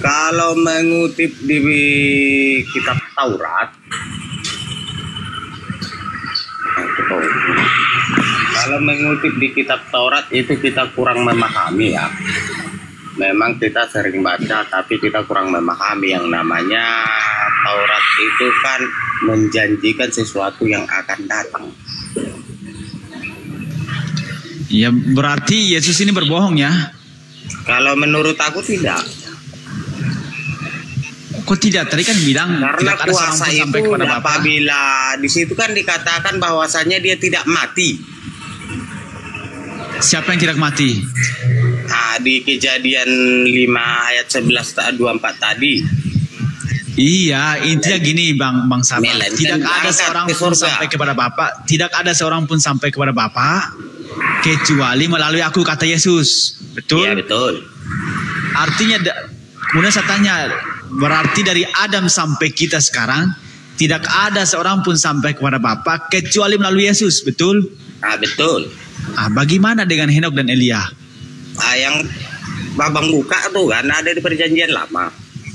Kalau mengutip di kitab Taurat, kalau mengutip di kitab Taurat itu kita kurang memahami ya. Memang kita sering baca tapi kita kurang memahami. Yang namanya Taurat itu kan menjanjikan sesuatu yang akan datang. Ya berarti Yesus ini berbohong ya? Kalau menurut aku tidak. Kok tidak? Tadi kan bilang karena tidak ada kuasa itu sampai kepada Bapa. Apabila di situ kan dikatakan bahwasanya dia tidak mati. Siapa yang tidak mati? Nah, di Kejadian 5 ayat 11 24 tadi. Iya, intinya gini Bang Sabar. Tidak ada seorang pun sampai kepada Bapa. Tidak ada seorang pun sampai kepada Bapa kecuali melalui aku, kata Yesus. Betul? Iya, betul. Artinya, kemudian saya tanya, berarti dari Adam sampai kita sekarang tidak ada seorang pun sampai kepada Bapa kecuali melalui Yesus. Betul? Ah, betul. Bagaimana dengan Henok dan Elia? Yang babang buka tuh kan ada di perjanjian lama.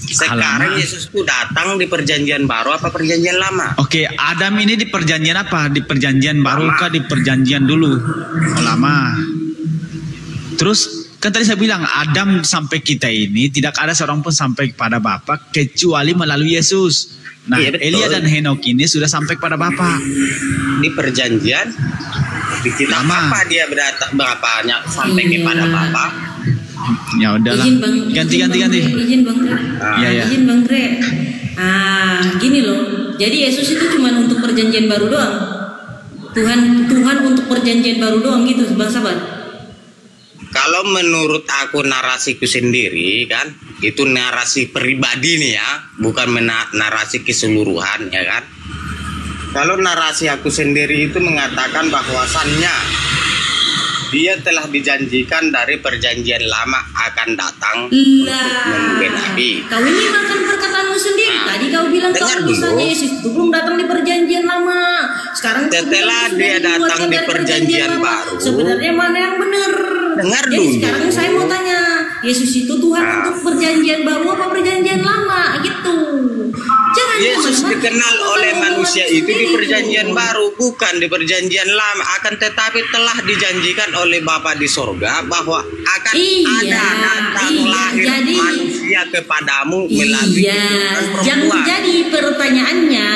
Sekarang Lama. Yesus tuh datang di perjanjian baru apa perjanjian lama? Oke, Adam ini di perjanjian apa? Di perjanjian baru kah di perjanjian dulu? Oh, lama. Terus kan tadi saya bilang Adam sampai kita ini tidak ada seorang pun sampai kepada Bapa kecuali melalui Yesus. Nah, iya, Elia dan Henok ini sudah sampai kepada Bapa. Di perjanjian di kitab apa dia bapaknya sampai kepada Bapa? Ya udahlah. Ganti. Izin Bang Gre. Iya. Izin Bang Gre. Gini loh. Jadi Yesus itu cuma untuk perjanjian baru doang. Tuhan untuk perjanjian baru doang gitu, Bang Sabar. Kalau menurut aku narasiku sendiri kan, itu narasi pribadi nih ya, bukan narasi keseluruhan ya kan. Kalau narasi aku sendiri itu mengatakan bahwasannya dia telah dijanjikan dari perjanjian lama akan datang untuk menggenapi. Kau ini makan perkataanmu sendiri. Tadi kau bilang kalau misalnya Yesus itu belum datang di perjanjian lama. Sekarang setelah dia datang di perjanjian baru. Sebenarnya mana yang benar? Dengar jadi dulu. Sekarang saya mau tanya, Yesus itu Tuhan untuk perjanjian baru apa perjanjian lama gitu? Jangan Yesus dikenal oleh manusia itu di perjanjian baru, bukan di perjanjian lama. Akan tetapi telah dijanjikan oleh Bapa di sorga bahwa akan ada datang lahir manusia kepadamu melalui yang jadi pertanyaannya,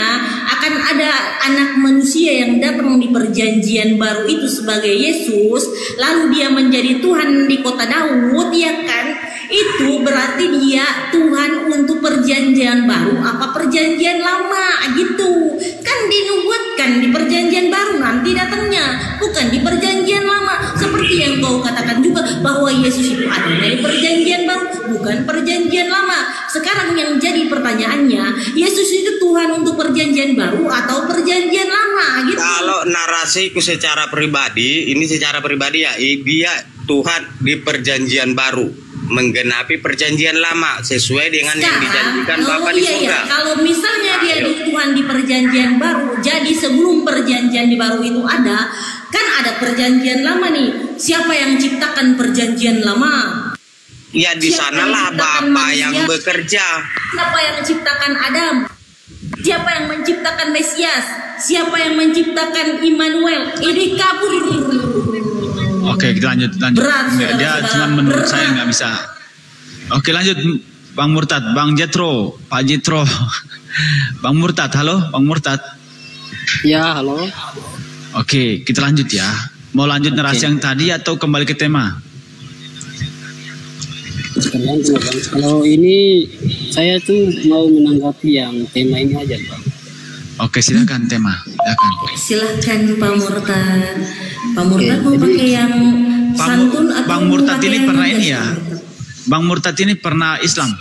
akan ada anak manusia yang datang di perjanjian baru itu sebagai Yesus, lalu dia menjadi Tuhan di kota Daud, ya kan? Itu berarti dia Tuhan untuk perjanjian baru apa perjanjian lama gitu. Kan dinubuatkan di perjanjian baru nanti datangnya, bukan di perjanjian lama. Seperti yang kau katakan juga bahwa Yesus itu ada dari perjanjian baru, bukan perjanjian lama. Sekarang yang jadi pertanyaannya, Yesus itu Tuhan untuk perjanjian baru atau perjanjian lama gitu. Kalau narasiku secara pribadi, ini secara pribadi ya, dia Tuhan di perjanjian baru, menggenapi perjanjian lama sesuai dengan yang dijanjikan Bapa di surga. Kalau misalnya dia di Tuhan di perjanjian baru, jadi sebelum perjanjian di baru itu ada, kan ada perjanjian lama nih. Siapa yang ciptakan perjanjian lama? Ya di sanalah Bapa yang bekerja. Siapa yang menciptakan Adam? Siapa yang menciptakan Mesias? Siapa yang menciptakan Immanuel? Ini kabur. Oke, kita lanjut. Dia cuma menurut saya nggak bisa. Oke, lanjut Bang Murtad, Bang Jetro, Pak Jetro. Bang Murtad, halo Bang Murtad. Ya, halo. Oke, kita lanjut ya. Mau lanjut narasi yang tadi atau kembali ke tema? Kalau ini saya tuh mau menanggapi yang tema ini aja, Bang. Oke, silakan tema. Silakan Pak Murtad. Pak Murtad mau pakai yang santun atau Bang Murtad ini pernah ini ya? Bang Murtad ini pernah Islam?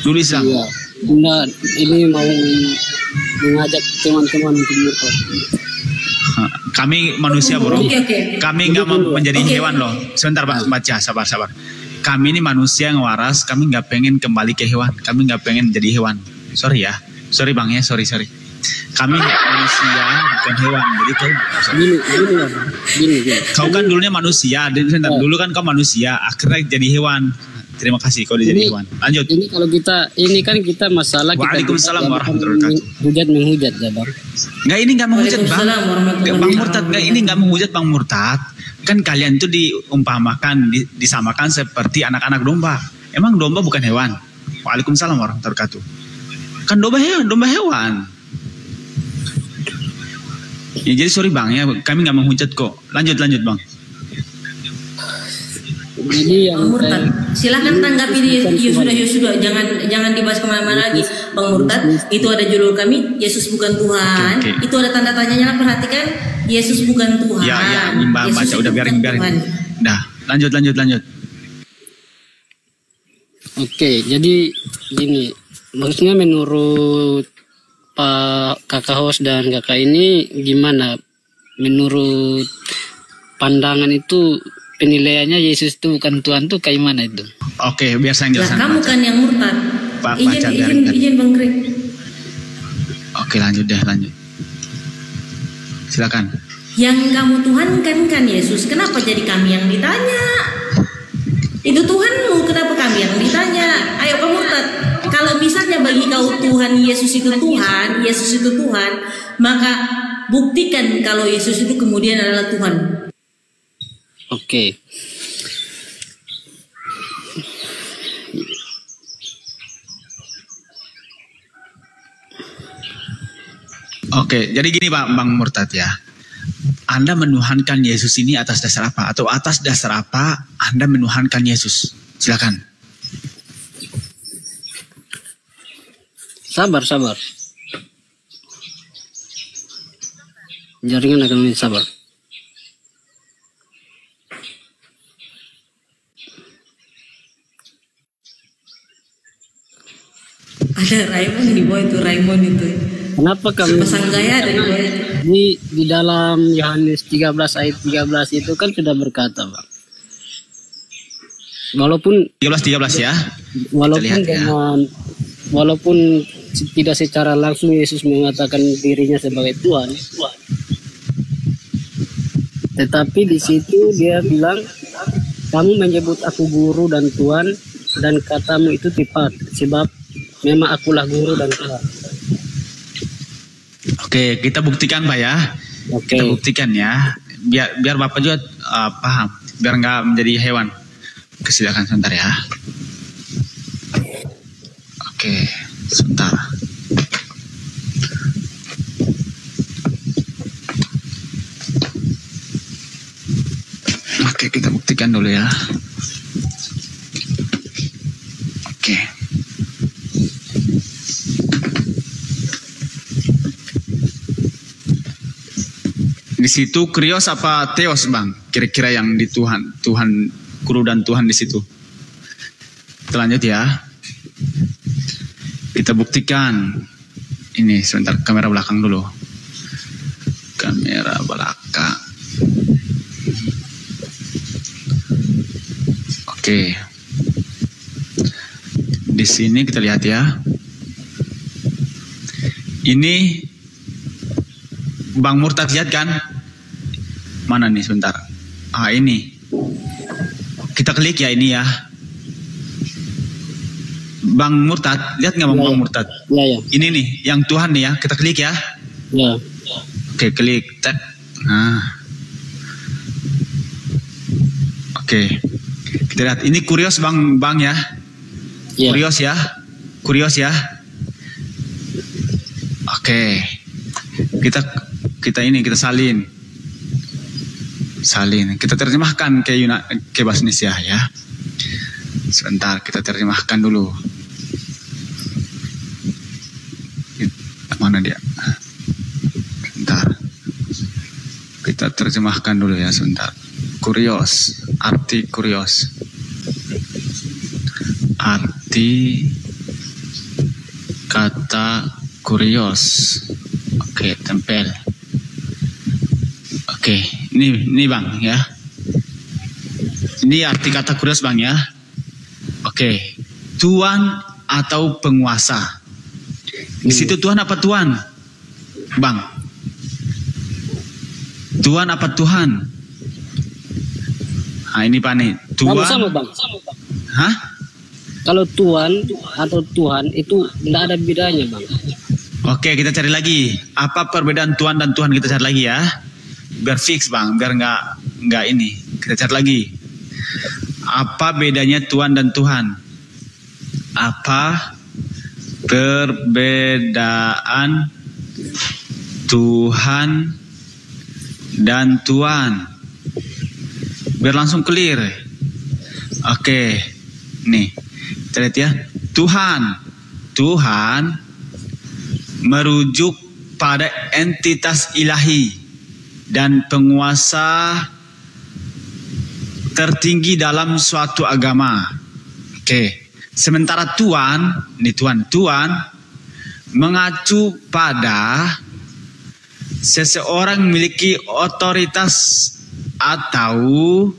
Dulu Islam? Iya. Enggak, ini mau mengajak teman-teman untuk murtad. Kami manusia bro. Kami nggak menjadi hewan loh. Sebentar Pak, baca, sabar. Kami ini manusia yang waras. Kami nggak pengen kembali ke hewan. Kami nggak pengen jadi hewan. Sorry ya. Sorry Bang ya, sorry. Kami manusia bukan hewan. Jadi kau Gini. Kau kan dulunya manusia, dulu kan kau manusia, akhirnya jadi hewan. Terima kasih kau udah jadi hewan. Lanjut. Ini kalau kita masalah kita Waalaikumsalam warahmatullahi wabarakatuh. Hujat menghujat ya bang. Nggak, ini nggak menghujat bang. Waalaikumsalam warahmatullahi Bang Murtad, nggak, ini nggak menghujat Bang Murtad. Kan kalian tuh diumpamakan, disamakan seperti anak-anak domba. Emang domba bukan hewan? Waalaikumsalam warahmatullahi wabarakatuh. Kan domba hewan. Ya, jadi sorry bang ya, kami nggak menghujat kok. Lanjut bang. Jadi yang silakan tanggapi ya sudah jangan dibahas kemana-mana lagi Bang Murtad. Itu ada judul kami, Yesus bukan Tuhan. Okay. Itu ada tanda tanyanya, perhatikan, Yesus bukan Tuhan. Ya Mbak baca, udah biarin. Nah lanjut. Oke, jadi gini, maksudnya menurut Pak Kakak host dan kakak ini gimana? Menurut pandangan itu penilaiannya Yesus itu bukan Tuhan tuh kayak mana itu? Oke, biar saya jelaskan. Kamu kan yang murtad. Izin Bang Greg. Oke, lanjut. Silakan. Yang kamu tuhankan kan Yesus, kenapa jadi kami yang ditanya? Itu Tuhanmu, kenapa kami yang ditanya? Ayo kamu murtad. Kalau misalnya bagi kau Tuhan Yesus itu Tuhan, maka buktikan kalau Yesus itu kemudian adalah Tuhan. Oke, jadi gini Bang Murtad ya. Anda menuhankan Yesus ini atas dasar apa? Atau atas dasar apa Anda menuhankan Yesus? Silakan. Sabar. Jaringan akan sabar. Ada Raymond di bawah itu, Kenapa kami pasang gaya ada di bawah itu. Di dalam Yohanes 13 ayat 13 itu kan sudah berkata, Bang. Walaupun 13 ya. Walaupun tidak secara langsung Yesus mengatakan dirinya sebagai Tuhan, tetapi di situ dia bilang, kamu menyebut aku guru dan Tuhan, dan katamu itu tepat, sebab memang akulah guru dan Tuhan. Oke, kita buktikan Pak ya. Oke. Kita buktikan ya. Biar Bapak juga paham, biar nggak menjadi hewan. Silakan sebentar ya. Oke, sebentar. Oke, kita buktikan dulu ya. Oke. Di situ krios apa theos Bang? Kira-kira yang di Tuhan guru dan Tuhan di situ. Kita lanjut ya. Kita buktikan. Ini sebentar, kamera belakang dulu. Kamera belakang. Oke. Di sini kita lihat ya. Ini Bang Murtad lihat kan? Mana nih sebentar. Ini. Kita klik ya ini ya. Bang Murtad, lihat nggak Bang Murtad? Ya. Ini nih, yang Tuhan nih ya. Kita klik ya. Ya. Oke, klik. Tap. Oke. Kita lihat. Ini kurios Bang ya. Ya. Kurios ya. Oke. Kita salin. Kita terjemahkan ke bahasa Indonesia ya. Sebentar, kita terjemahkan dulu. Mana dia? Sebentar. Kita terjemahkan dulu ya sebentar. Kurios, arti kurios. Arti kata kurios. Oke, tempel. Oke, ini Bang ya. Ini arti kata kurios Bang ya. Oke, Tuhan atau penguasa. Di situ Tuhan apa Tuhan? Bang. Tuhan apa Tuhan? Ini Pak nih. Tuhan. Sama Bang. Hah? kalau Tuhan atau Tuhan itu tidak ada bedanya, Bang. Oke, kita cari lagi. Apa perbedaan Tuhan dan Tuhan, kita cari lagi ya. Biar fix, Bang, biar nggak ini. Kita cari lagi. Apa bedanya Tuhan dan Tuhan? Apa perbedaan Tuhan dan Tuhan? Biar langsung clear. Oke, nih, kita lihat ya. Tuhan merujuk pada entitas ilahi dan penguasa tertinggi dalam suatu agama. Oke. Sementara Tuhan mengacu pada seseorang memiliki otoritas atau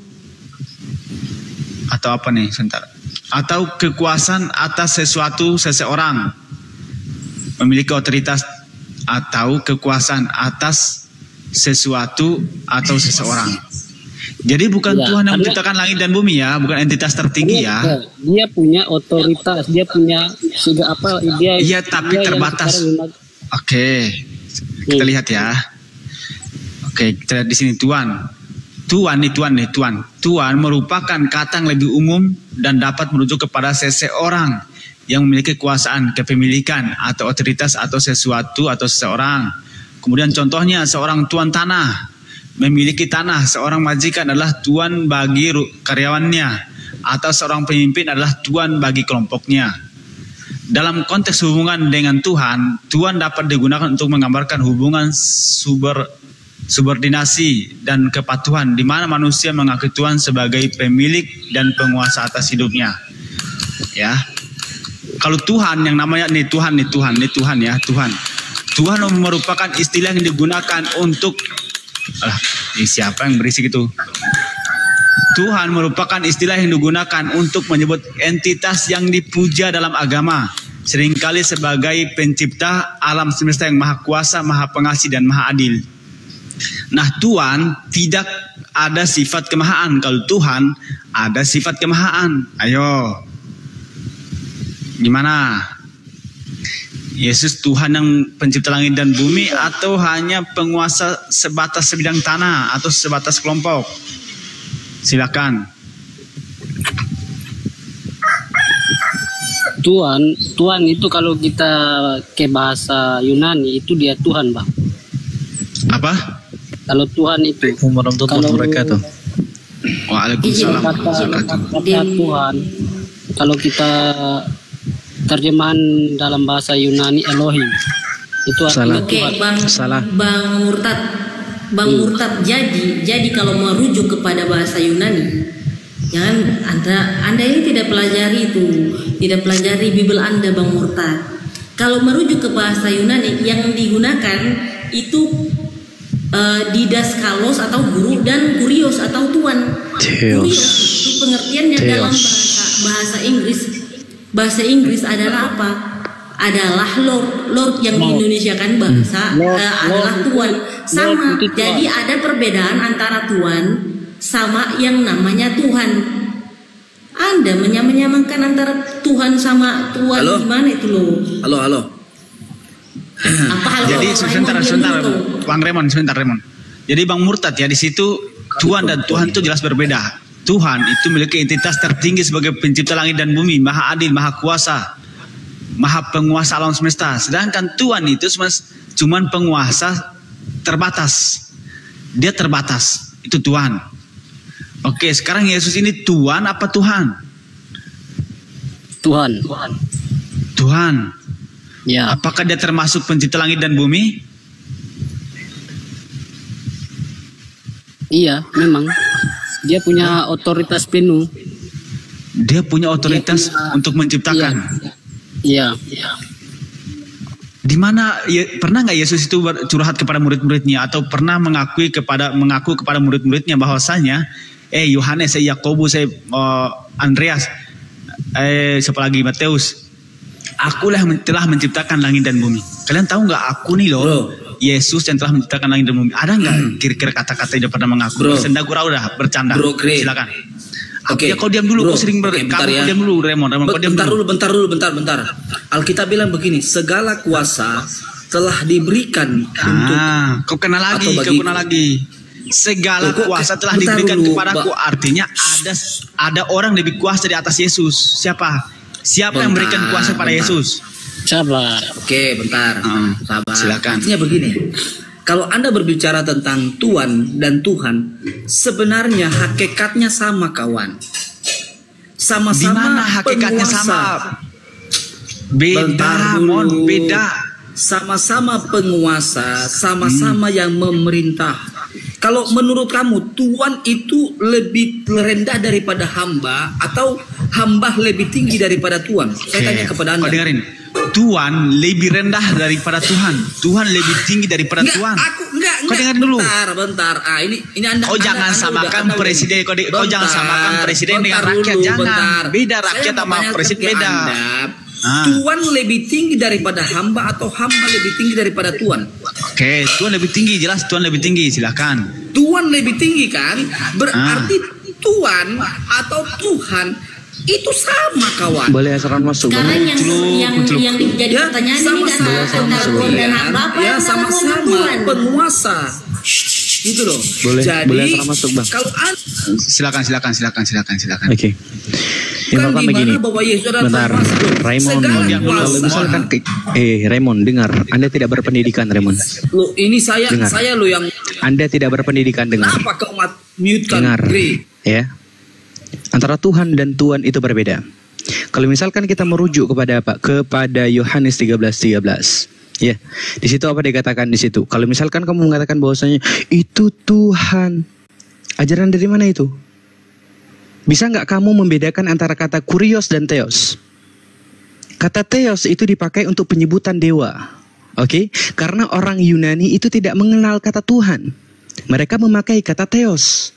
apa nih, sebentar. Atau kekuasaan atas seseorang. Memiliki otoritas atau kekuasaan atas sesuatu atau seseorang. Jadi bukan Tuhan yang menciptakan langit dan bumi ya, bukan entitas tertinggi ya. Dia punya otoritas, dia punya dia. Iya, tapi terbatas. Oke, kita lihat ya. Oke, kita lihat di sini Tuhan merupakan kata yang lebih umum dan dapat merujuk kepada seseorang yang memiliki kekuasaan, kepemilikan atau otoritas atau sesuatu atau seseorang. Kemudian contohnya seorang tuan tanah memiliki tanah, seorang majikan adalah tuan bagi karyawannya, atau seorang pemimpin adalah tuan bagi kelompoknya. Dalam konteks hubungan dengan Tuhan dapat digunakan untuk menggambarkan hubungan subordinasi dan kepatuhan, di mana manusia mengakui Tuhan sebagai pemilik dan penguasa atas hidupnya. Ya, kalau Tuhan yang namanya Tuhan merupakan istilah yang digunakan untuk siapa yang berisik itu? Tuhan merupakan istilah yang digunakan untuk menyebut entitas yang dipuja dalam agama, seringkali sebagai pencipta alam semesta yang maha kuasa, maha pengasih, dan maha adil. Nah, Tuhan tidak ada sifat kemahaan. Kalau Tuhan ada sifat kemahaan. Ayo, gimana? Yesus Tuhan yang pencipta langit dan bumi, atau hanya penguasa sebatas sebidang tanah atau sebatas kelompok? Silakan. Tuhan itu kalau kita ke bahasa Yunani itu dia Tuhan, Bang. Apa? Kalau Tuhan itu Waalaikumsalam. Kata Tuhan, kalau kita terjemahan dalam bahasa Yunani Elohim itu artinya Tuhan. Bang Murtad, jadi kalau merujuk kepada bahasa Yunani, jangan anda ini tidak pelajari Bible Anda, Bang Murtad. Kalau merujuk ke bahasa Yunani yang digunakan itu didaskalos atau guru, dan kurios atau tuan. Kurios itu pengertiannya dalam bahasa Inggris. Bahasa Inggris adalah apa? Adalah Lord yang diindonesiakan bahasa adalah Tuhan. Sama. Jadi ada perbedaan antara Tuhan sama yang namanya Tuhan. Anda menyamakan antara Tuhan sama Tuhan. Halo? Gimana itu loh? Halo. Jadi sebentar, Bang Raymond, Jadi Bang Murtad ya, di situ Tuhan dan Tuhan itu jelas berbeda. Tuhan itu memiliki entitas tertinggi sebagai pencipta langit dan bumi, maha adil, maha kuasa, maha penguasa alam semesta. Sedangkan Tuhan itu cuma penguasa terbatas. Dia terbatas, itu Tuhan. Oke, sekarang Yesus ini Tuhan apa Tuhan? Tuhan. Ya. Apakah dia termasuk pencipta langit dan bumi? Iya, memang. Dia punya otoritas penuh. Dia punya otoritas untuk menciptakan. Iya. Di mana pernah nggak Yesus itu curhat kepada murid-muridnya, atau pernah mengaku kepada murid-muridnya bahwasanya Yohanes, Yakobus, Andreas, siapa lagi, Matius, akulah yang telah menciptakan langit dan bumi. Kalian tahu nggak, aku nih loh, Yesus yang telah menciptakan langit dan bumi. Ada nggak kira-kira kata-kata yang pernah mengaku? Senda gurau dah, bercanda. Silakan. Oke. Ya kau diam dulu, kau sering bentar ya. Kau diam dulu, Raymond. Kau diam dulu. Bentar. Alkitab bilang begini, segala kuasa telah diberikan untuk. Kau kenal lagi. Segala kuasa telah diberikan kepadaku. Artinya ada orang lebih kuasa di atas Yesus. Siapa yang memberikan kuasa pada Yesus? Sabar. Oke, bentar. Sabar. Silakan. Artinya begini. Kalau Anda berbicara tentang Tuhan dan Tuhan, sebenarnya hakikatnya sama, kawan. Sama-sama. Di mana hakikatnya penguasa. sama? Beda. Sama-sama penguasa, sama-sama yang memerintah. Kalau menurut kamu Tuhan itu lebih rendah daripada hamba atau hamba lebih tinggi daripada Tuhan? Saya tanya kepada Anda. Kau dengerin. Tuhan lebih rendah daripada Tuhan. Tuhan lebih tinggi daripada Tuhan. Kau dengar dulu. Bentar. Ini Anda. Kau jangan samakan presiden. Kau jangan samakan presiden dengan rakyat. Jangan. Beda rakyat sama presiden beda. Tuhan lebih tinggi daripada hamba atau hamba lebih tinggi daripada Tuhan? Oke, Tuhan lebih tinggi, jelas Tuhan lebih tinggi, silakan. Tuhan lebih tinggi kan? Berarti Tuhan atau Tuhan itu sama, kawan. Boleh Asran masuk. Sekarang yang jadi pertanyaan ini antara Tuhan dan hamba ya, sama-sama penguasa. Gitu loh. Boleh Asran masuk, Bang. Kalau silakan. Oke. Yang pertama begini, bentar, Raymond, kalau misalkan, Raymond dengar, Anda tidak berpendidikan, Raymond. Loh, ini saya lo yang. Anda tidak berpendidikan, dengar. Kenapa kau mute-kan? Dengar, ya. Antara Tuhan dan Tuhan itu berbeda. Kalau misalkan kita merujuk kepada apa? Kepada Yohanes 13:13. Ya, di situ apa dikatakan di situ? Kalau misalkan kamu mengatakan bahwasanya itu Tuhan, ajaran dari mana itu? Bisa nggak kamu membedakan antara kata kurios dan theos? Kata theos itu dipakai untuk penyebutan dewa. Oke? Karena orang Yunani itu tidak mengenal kata Tuhan. Mereka memakai kata theos.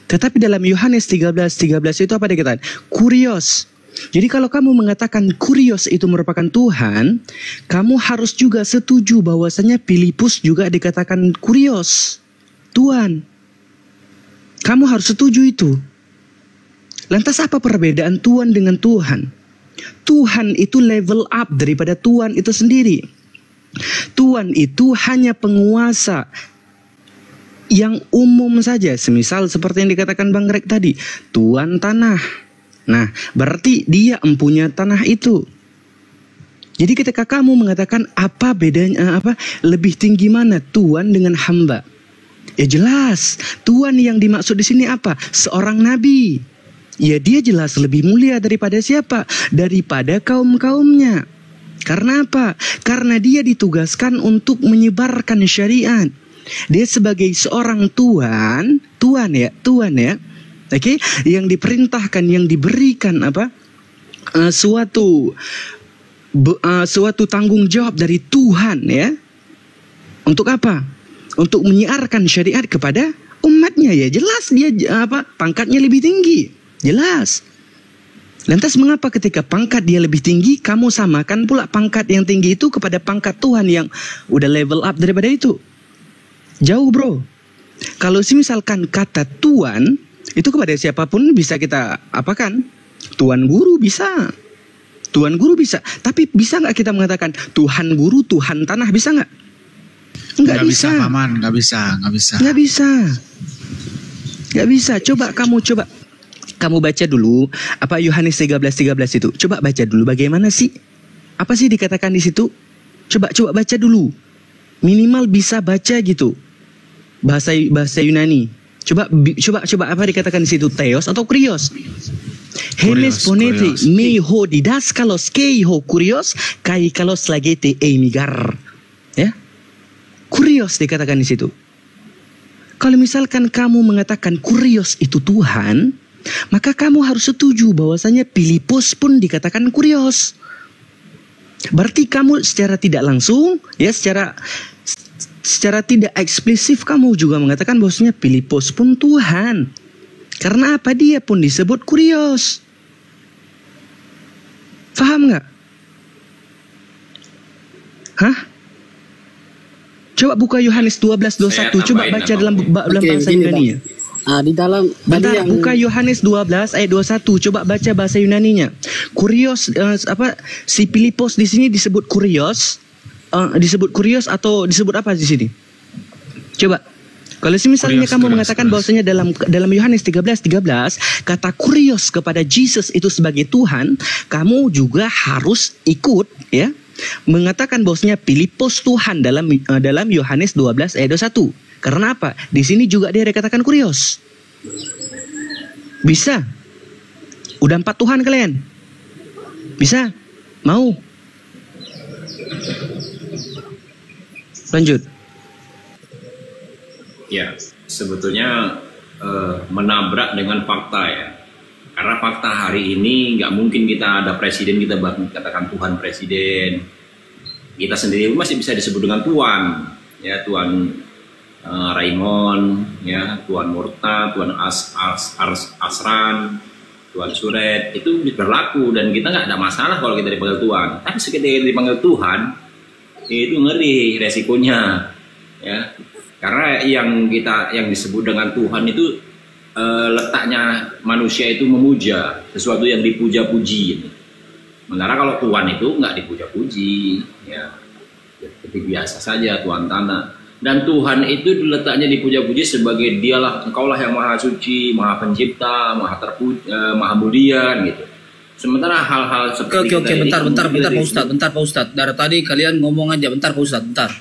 Tetapi dalam Yohanes 13:13 itu apa dikatakan? Kurios. Jadi kalau kamu mengatakan kurios itu merupakan Tuhan, kamu harus juga setuju bahwasanya Filipus juga dikatakan kurios, Tuhan. Kamu harus setuju itu. Lantas apa perbedaan Tuhan dengan Tuhan? Tuhan itu level up daripada Tuhan itu sendiri. Tuhan itu hanya penguasa yang umum saja. Semisal seperti yang dikatakan Bang Greg tadi, Tuhan tanah. Nah, berarti dia empunya tanah itu. Jadi ketika kamu mengatakan apa bedanya, lebih tinggi mana Tuhan dengan hamba? Ya jelas, Tuhan yang dimaksud di sini apa? Seorang nabi. Ya dia jelas lebih mulia daripada siapa? Daripada kaum-kaumnya. Karena apa? Karena dia ditugaskan untuk menyebarkan syariat. Dia sebagai seorang Tuhan ya. Oke, yang diperintahkan, yang diberikan suatu tanggung jawab dari Tuhan ya. Untuk apa? Untuk menyiarkan syariat kepada umatnya ya. Jelas dia pangkatnya lebih tinggi. Jelas. Lantas mengapa ketika pangkat dia lebih tinggi, kamu samakan pula pangkat yang tinggi itu kepada pangkat Tuhan yang udah level up daripada itu? Jauh bro. Kalau misalkan kata Tuhan itu kepada siapapun bisa kita apakan? Tuhan guru bisa. Tuhan guru bisa. Tapi bisa nggak kita mengatakan Tuhan guru, Tuhan tanah, bisa nggak? Nggak bisa. Paman, nggak bisa. Coba kamu baca dulu apa Yohanes 13:13 itu. Coba baca dulu bagaimana sih? Apa sih dikatakan di situ? Coba baca dulu. Minimal bisa baca gitu. Bahasa Yunani. Coba apa dikatakan di situ? Theos atau kurios? Henes ponete me ho didaskalos kei ho kurios kai kalos lagete emigar. Ya. Kurios dikatakan di situ. Kalau misalkan kamu mengatakan kurios itu Tuhan, maka kamu harus setuju bahwasanya Filipus pun dikatakan kurios. Berarti kamu secara tidak langsung, ya secara tidak eksplisit kamu juga mengatakan bahwasanya Filipus pun Tuhan. Karena apa? Dia pun disebut kurios. Paham nggak? Hah? Coba buka Yohanes 12:21. Coba baca dalam bahasa Yunani. Di dalam Bentar, tadi yang buka Yohanes 12 ayat 21. Coba baca bahasa Yunaninya. Kurios si Filipos di sini disebut kurios. Disebut kurios atau disebut apa di sini? Coba. Kalau misalnya kamu mengatakan bahwasanya dalam Yohanes 13:13 kata kurios kepada Jesus itu sebagai Tuhan, kamu juga harus ikut ya mengatakan bahwasanya Filipos Tuhan dalam Yohanes 12 ayat 21. Karena apa? Di sini juga dia dikatakan kurios. Bisa? Udah 4 Tuhan kalian? Bisa? Mau? Lanjut. Ya, sebetulnya menabrak dengan fakta ya. Karena fakta hari ini nggak mungkin kita ada presiden kita katakan Tuhan presiden. Kita sendiri masih bisa disebut dengan Tuhan, ya Tuhan Raymond, ya Tuhan Murta, Tuhan Asran, Tuhan Suret itu berlaku dan kita nggak ada masalah kalau kita dipanggil Tuhan. Tapi seketika dipanggil Tuhan itu ngeri resikonya, ya. Karena yang disebut dengan Tuhan itu letaknya manusia itu memuja sesuatu yang dipuja-puji. Sementara kalau Tuhan itu nggak dipuja-puji, ya seperti biasa saja Tuhan tanah. Dan Tuhan itu letaknya dipuja-puji sebagai dialah, engkaulah yang maha suci, maha pencipta, maha mulia gitu. Sementara hal-hal seperti Oke, bentar Pak Ustadz. Dari tadi kalian ngomong aja, bentar Pak Ustadz, bentar.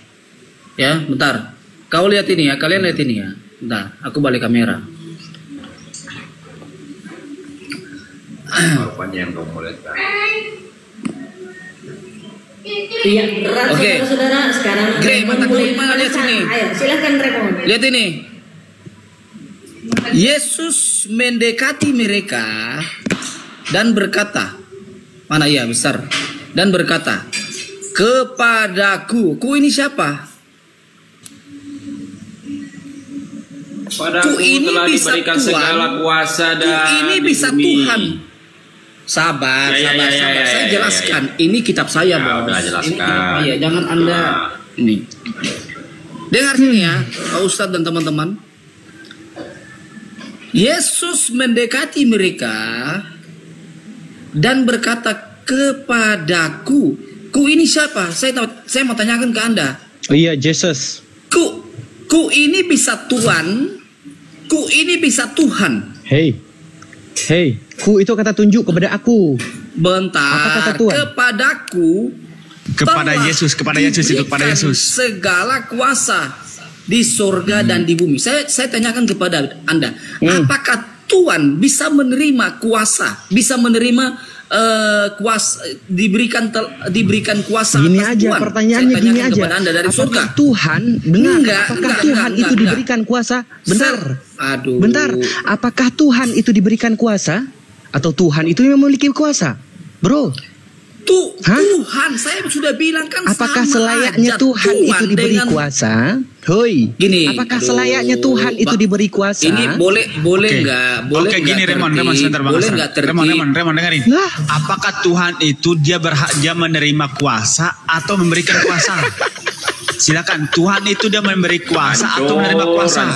Ya, bentar. Kau lihat ini ya, kalian lihat ini ya. Bentar, aku balik kamera. Apanya yang kau mau lihat? Iya, berat saudara-saudara. Sekarang Mata kelima, lihat sini. Ayo, silakan Raymond. Lihat ini. Yesus mendekati mereka dan berkata, mana ya besar, dan berkata, kepadaku, ku ini siapa? Padaku telah diberikan segala kuasa dan ku ini bisa Tuhan. Sabar. Saya jelaskan. Ini kitab saya, Bos. Jelaskan. Iya, jangan Anda ini. Dengar sini ya, Pak Ustadz dan teman-teman. Yesus mendekati mereka dan berkata kepadaku. Ku ini siapa? Saya mau tanyakan ke Anda. Oh iya, Jesus. Ku ini bisa Tuhan. Ku ini bisa Tuhan. Hey, ku itu kata tunjuk kepada aku. Bentar. Apa kata Tuhan? Kepada Yesus segala kuasa di surga dan di bumi. Saya tanyakan kepada Anda, apakah Tuhan bisa menerima kuasa, bisa menerima kuasa, diberikan kuasa gini atas aja Tuhan? Pertanyaannya gini aja, Anda dari apakah surga? Tuhan apakah Tuhan itu diberikan kuasa? Bentar, apakah Tuhan itu diberikan kuasa atau Tuhan itu yang memiliki kuasa, bro? Tuhan, saya sudah bilang kan. Apakah selayaknya Tuhan itu diberi kuasa? Hoi, gini, apakah selayaknya Tuhan itu diberi kuasa? Ini boleh nggak? Oke, gini Raymond sebentar Bang. Raymond dengerin. Apakah Tuhan itu dia menerima kuasa atau memberikan kuasa? Silakan, Tuhan itu dia memberi kuasa atau menerima kuasa?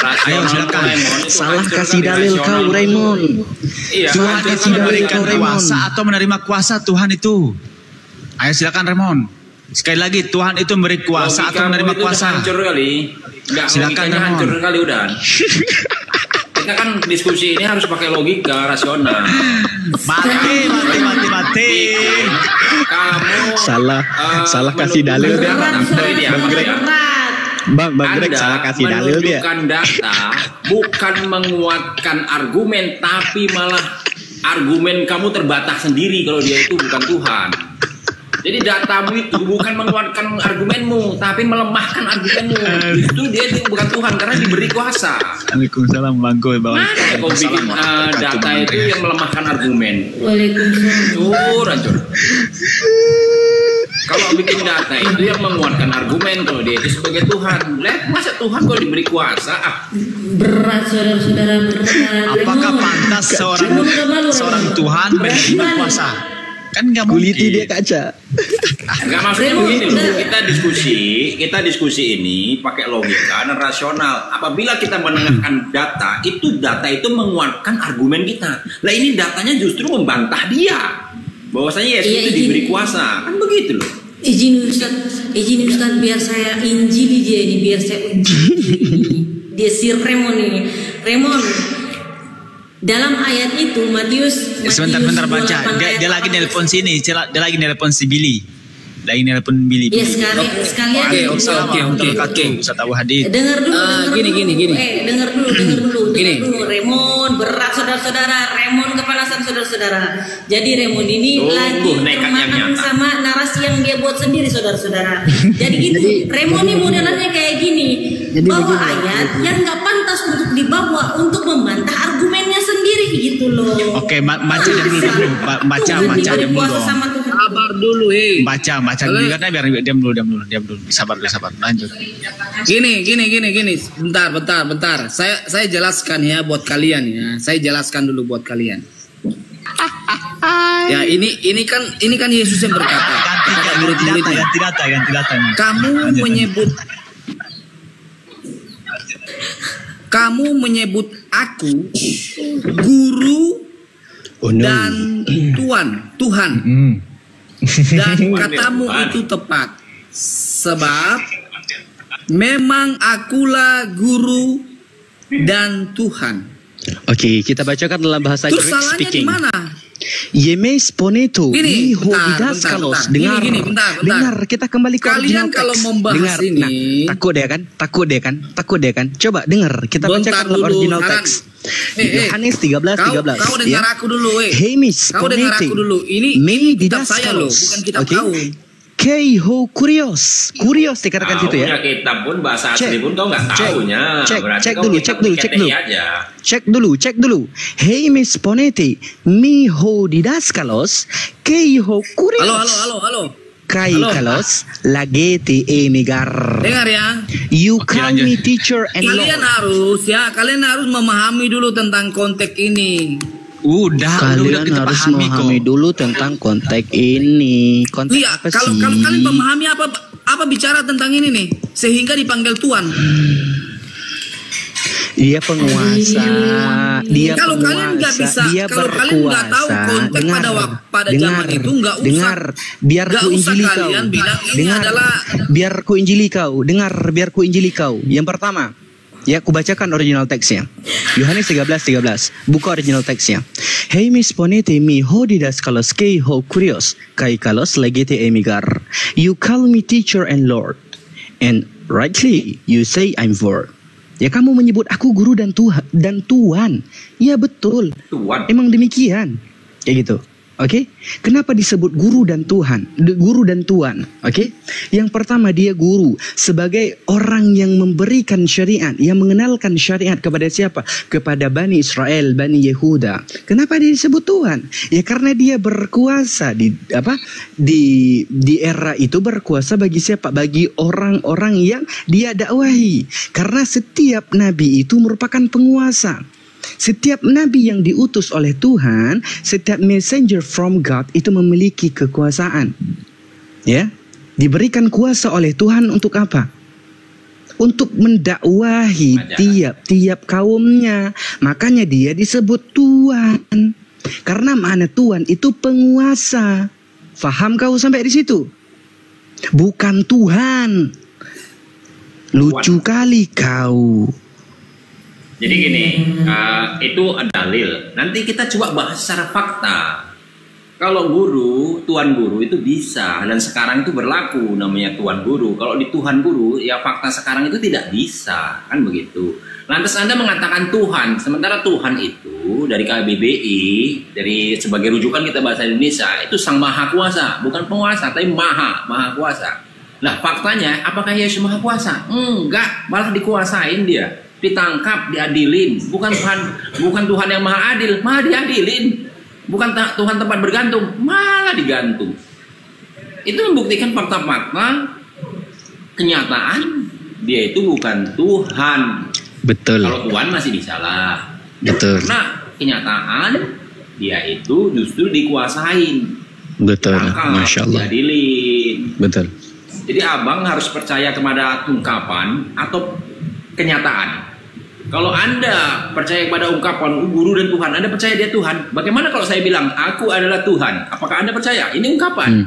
Ayo silakan. Salah kasih dalil kau Raymond. Tuhan itu memberikan kuasa atau menerima kuasa Tuhan itu. Ayo silakan Raymond. Sekali lagi, Tuhan itu memberi kuasa atau menerima kuasa? Silakan Raymond. Hancur kali udah. Kita kan diskusi ini harus pakai logika rasional. Mati. Kamu salah kasih dalil dia. Bang Greg salah kasih dalil dia. Menunjukkan data bukan menguatkan argumen, tapi malah argumen kamu terbatas sendiri kalau dia itu bukan Tuhan. Jadi datamu itu bukan menguatkan argumenmu, tapi melemahkan argumenmu. Itu dia bukan Tuhan karena diberi kuasa. Waalaikumsalam Bang Koy. Mana kau bikin data itu yang melemahkan argumen? Waalaikumsalam. Hancur. Kalau bikin data itu yang menguatkan argumen kalau dia itu sebagai Tuhan. Lihat masa Tuhan kok diberi kuasa? Berat saudara-saudara, berat. Apakah pantas seorang Tuhan menerima kuasa? Kan nggak mungkin. Kuliti dia kaca. Enggak, maksudnya begini loh, kita diskusi ini pakai logika dan rasional. Apabila kita menengahkan data itu menguatkan argumen kita. Lah ini datanya justru membantah dia bahwasanya Yesus itu diberi kuasa, kan begitu loh. Izin Ustaz, biar saya injili dia ini, biar saya injili dia si Remon ini. Remon, dalam ayat itu Matius sebentar baca. Dia lagi nelpon sini, dia lagi nelpon si Billy. Lagi nelpon Billy. Ya sekalian. Oke. Ustaz Abu Hadid. Dengar dulu. Gini. Dengar dulu. Remon, berat saudara-saudara. Remon kepanasan saudara-saudara. Jadi Remon ini lagi termakan sama narasi yang dia buat sendiri saudara-saudara. Jadi gitu. Remon ini modelannya kayak gini. Bawa ayat yang nggak pantas untuk dibawa untuk membantah argumennya sendiri gitu loh. Oke, baca dulu. Baca dulu. Sabar dulu, Baca dulu karena biar diam dulu. Sabar. Lanjut. Gini. Bentar. Saya jelaskan ya buat kalian ya. Saya jelaskan dulu buat kalian. Ya, ini kan Yesus yang berkata. Ganti data. Kamu menyebut aku guru dan Tuhan. Dan katamu itu tepat, sebab memang akulah guru dan Tuhan. Oke, kita bacakan dalam bahasa Greek speaking. Di mana? Yemes poneto iho didaskalos. Dengar, kita kembali ke original Kalian kalau text. membahas ini, takut deh kan. Coba dengar, kita bacakan dalam original text. Yohanes 13. Kau dengar aku dulu, Hemis Kau dengar aku dulu. Ini kitab saya loh, bukan kitab kau. Keiho kurios dikatakan situ ya. Kitab pun bahasa asli pun kau nggak tahunya. Cek dulu. Hemis ponete miho didaskalos keiho kurios. Halo. Kalos lagete emigar. Dengar ya. You call me teacher and Kalian harus memahami dulu tentang konteks ini. Kalian kita harus pahami memahami dulu tentang konteks ini. Konteks iya, apa kalau sih? kalian memahami apa bicara tentang ini nih, sehingga dipanggil Tuhan. Dia penguasa. Kalau kalian nggak bisa, kalau kalian nggak tahu konteks pada zaman itu, nggak usah kalian bilang ini adalah. Biar ku injili kau. Yang pertama, ya, aku bacakan original teksnya. Yohanes 13. Buka original teksnya. Hei mis ponete mi hodidas kalos kei ho kurios kai kalos legete emigar. You call me teacher and Lord, and rightly you say I'm Lord. Ya, kamu menyebut aku guru dan Tuhan. Ya betul. Tuhan. Emang demikian. Kayak gitu. Oke, kenapa disebut guru dan Tuhan? Guru dan Tuhan. Oke, yang pertama dia guru sebagai orang yang memberikan syariat, yang mengenalkan syariat kepada siapa? Kepada Bani Israel, Bani Yehuda. Kenapa dia disebut Tuhan? Ya karena dia berkuasa di era itu, berkuasa bagi siapa? Bagi orang-orang yang dia dakwahi. Karena setiap nabi itu merupakan penguasa. Setiap nabi yang diutus oleh Tuhan, setiap messenger from God itu memiliki kekuasaan. Ya, diberikan kuasa oleh Tuhan untuk apa? Untuk mendakwahi tiap kaumnya. Makanya dia disebut Tuhan. Karena mana Tuhan itu penguasa. Faham kau sampai di situ? Bukan Tuhan. Lucu kali kau. Jadi gini, itu dalil. Nanti kita coba bahas secara fakta. Kalau guru, tuan guru itu bisa, dan sekarang itu berlaku namanya tuan guru. Kalau di Tuhan guru, ya fakta sekarang itu tidak bisa, kan begitu. Lantas Anda mengatakan Tuhan, sementara Tuhan itu dari KBBI, dari sebagai rujukan kita bahasa Indonesia, itu Sang Maha Kuasa, bukan penguasa, tapi Maha Kuasa. Nah faktanya, apakah Yesus Maha Kuasa? Enggak, malah dikuasain dia. Ditangkap, diadilin. Bukan Tuhan yang maha adil, malah diadilin. Bukan Tuhan tempat bergantung, malah digantung. Itu membuktikan fakta-fakta kenyataan dia itu bukan Tuhan. Betul. Kalau Tuhan masih disalah. Betul. Karena kenyataan dia itu justru dikuasain. Betul, Tangkap, Masya Allah. diadilin. Betul. Jadi abang harus percaya kepada ungkapan atau kenyataan. Kalau Anda percaya kepada ungkapan guru dan Tuhan, Anda percaya dia Tuhan. Bagaimana kalau saya bilang aku adalah Tuhan? Apakah Anda percaya? Ini ungkapan.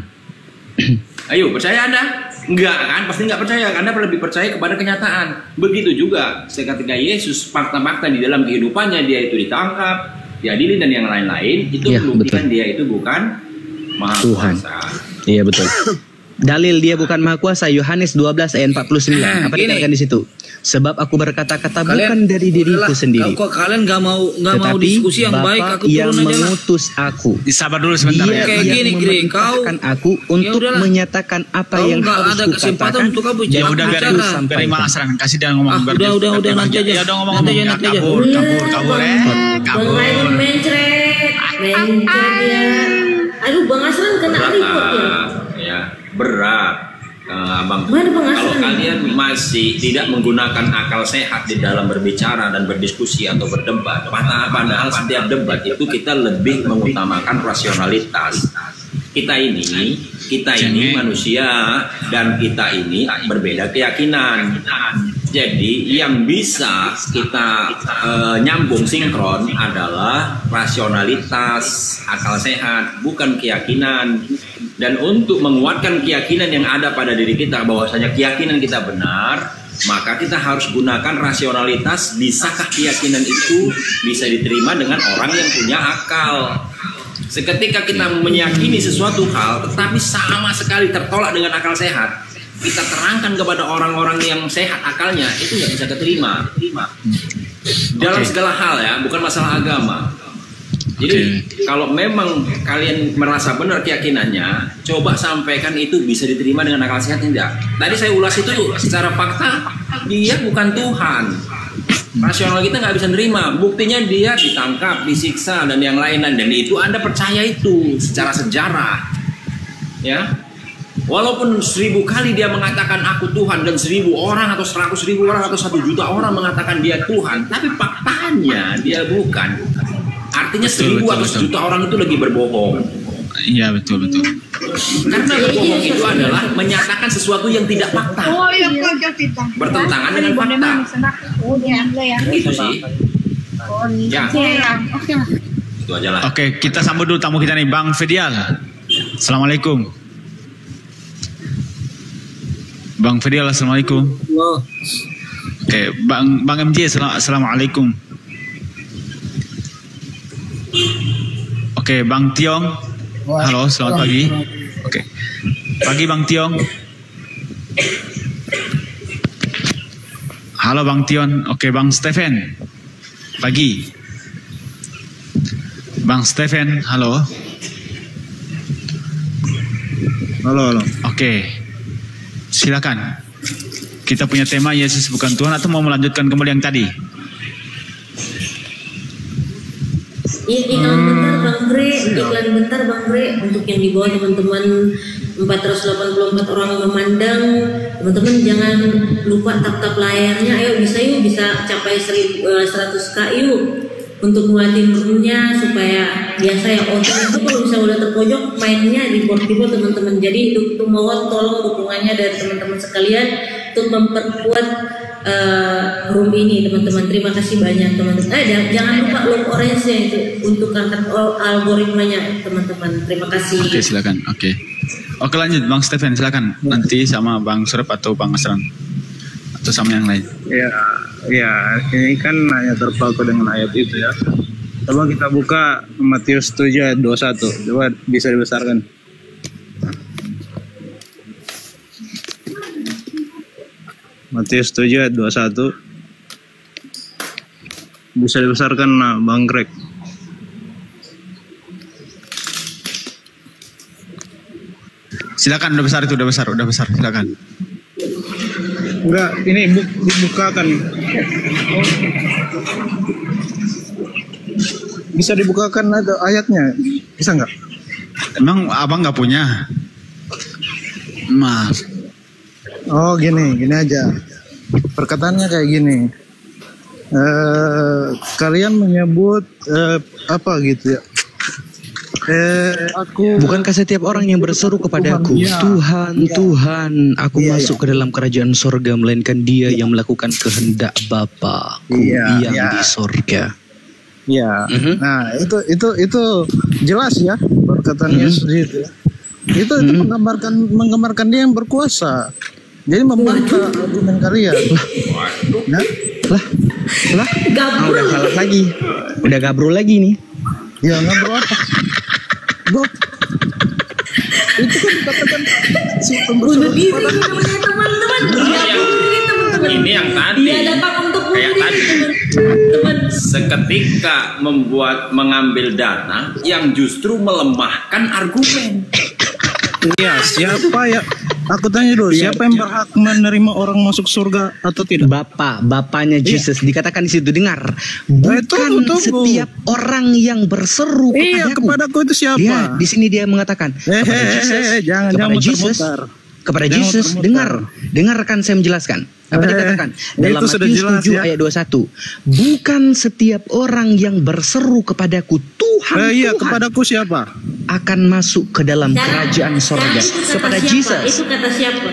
Ayo, percaya Anda? Enggak kan? Pasti enggak percaya. Anda lebih percaya kepada kenyataan. Begitu juga ketika Yesus fakta-fakta di dalam kehidupannya, dia itu ditangkap, diadili dan yang lain-lain, itu Ya, membuktikan betul. dia itu bukan Maha Tuhan. Kuasa. Iya betul. Dalil dia bukan maha kuasa, Yohanes 12 ayat 49. Apa Gini. dikatakan di situ? Sebab aku berkata-kata Kalian- bukan dari diriku sendiri, Kok kalian nggak mau tetapi diskusi yang Bapa baik? Aku yang turun aja lah. mengutus aku. Sabar dulu sebentar Dia ya. Kayak yang gini, Gri, memerintahkan kau- aku untuk Ya udahlah. menyatakan apa Kau yang nggak harus ada kesempatan kukatakan. untuk kamu Ya jangan udah bicara. biarin Bang Asran, kasih dia ngomong. Ah, biar udah, dia- nanti aja. Ya udah ngomong. Nanti aja, nanti aja. Kabur. Bang Kabur. Rain mencret ya. Aduh, Bang Asran kena Berat, report ya. ya berat. Abang, Mana Bang kalau Asran? kalian masih tidak menggunakan akal sehat di dalam berbicara dan berdiskusi atau berdebat, padahal setiap debat itu kita lebih mengutamakan rasionalitas. Kita ini manusia dan kita ini berbeda keyakinan. Jadi yang bisa kita nyambung sinkron adalah rasionalitas, akal sehat, bukan keyakinan. Dan untuk menguatkan keyakinan yang ada pada diri kita bahwasanya keyakinan kita benar, maka kita harus gunakan rasionalitas. Bisakah keyakinan itu bisa diterima dengan orang yang punya akal? Seketika kita meyakini sesuatu hal tetapi sama sekali tertolak dengan akal sehat, kita terangkan kepada orang-orang yang sehat akalnya, itu nggak bisa keterima dalam segala hal ya, bukan masalah agama. Jadi kalau memang kalian merasa benar keyakinannya, coba sampaikan itu bisa diterima dengan akal sehat tidak. Tadi saya ulas itu secara fakta, dia bukan Tuhan. Rasional kita nggak bisa nerima. Buktinya dia ditangkap, disiksa dan yang lain-lain, dan itu Anda percaya itu secara sejarah, ya. Walaupun 1000 kali dia mengatakan aku Tuhan dan 1000 orang atau 100.000 orang atau 1 juta orang mengatakan dia Tuhan, tapi faktanya dia bukan. Artinya 1000 atau 1 juta orang itu lagi berbohong. Iya betul. Karena berbohong itu adalah menyatakan sesuatu yang tidak fakta, bertentangan dengan fakta. Itu sih. Ya, itu aja lah. Oke, kita sambut dulu tamu kita nih, Bang Fedial. Assalamualaikum. Bang Fedial, assalamualaikum. Oke, Bang MJ, assalamualaikum. Oke, Bang Tiong. Halo, selamat pagi. Oke. Pagi Bang Tiong. Halo Bang Tion. Oke, Bang Stephen. Pagi. Bang Stephen, halo. Halo. Oke. Silakan. Kita punya tema Yesus bukan Tuhan, atau mau melanjutkan kembali yang tadi? Iklan bentar Bang Bre, untuk yang di bawah teman-teman 484 orang memandang, teman-teman jangan lupa tap layarnya. Ayo bisa capai 100k yuk, untuk nguatin roomnya supaya biasa ya. Itu kalau bisa udah terpojok mainnya di board teman-teman. Jadi untuk mohon tolong dukungannya dari teman-teman sekalian untuk memperkuat room ini teman-teman. Terima kasih banyak teman-teman. Jangan lupa logo orange-nya itu untuk angkat algoritmanya teman-teman. Terima kasih. Oke, silakan. Oke, lanjut Bang Stephen, silakan. Nanti sama Bang Surep atau Bang Asran atau sama yang lain. Ya, ini kan hanya terpaku dengan ayat itu ya. Coba kita buka Matius 7 ayat 21. Coba bisa dibesarkan. Matius 7 ayat 21. Bisa dibesarkan Bang Greg. Silakan, udah besar, silakan. Enggak, ini dibukakan. Bisa dibukakan ada ayatnya. Bisa nggak? Emang abang nggak punya? Maaf. Oh gini aja. Perkataannya kayak gini. Kalian menyebut apa gitu ya? Bukankah setiap orang yang berseru kepadaku, Tuhan, Tuhan, aku masuk ke dalam kerajaan sorga, melainkan dia yang melakukan kehendak Bapa-ku yang di sorga. Ya, nah itu jelas ya perkataan Yesus itu. Itu menggambarkan dia yang berkuasa. Jadi membantah argumen kalian. Lah, udah kalah lagi, udah gabrol lagi nih. Ya gabrol apa? Itu kan dikatakan si bunuh diri namanya teman-teman. Ini yang tadi. Dia datang untuk kayak tadi. teman-teman. Seketika mengambil dana yang justru melemahkan argumen. Iya, siapa ya? Aku tanya dulu, siapa yang berhak menerima orang masuk surga atau tidak? Bapaknya Jesus dikatakan di situ. Dengar, bukan setiap orang yang berseru kepadaku. Iya, kepadaku itu siapa? Dia di sini dia mengatakan kepada Jesus, dengarkan saya menjelaskan. Apa dikatakan dalam Matius 7 ayat 21? Bukan setiap orang yang berseru kepadaku Tuhan, iya, Tuhan, kepadaku siapa? akan masuk ke dalam kerajaan sorga. Kepada Jesus. Itu kata siapa?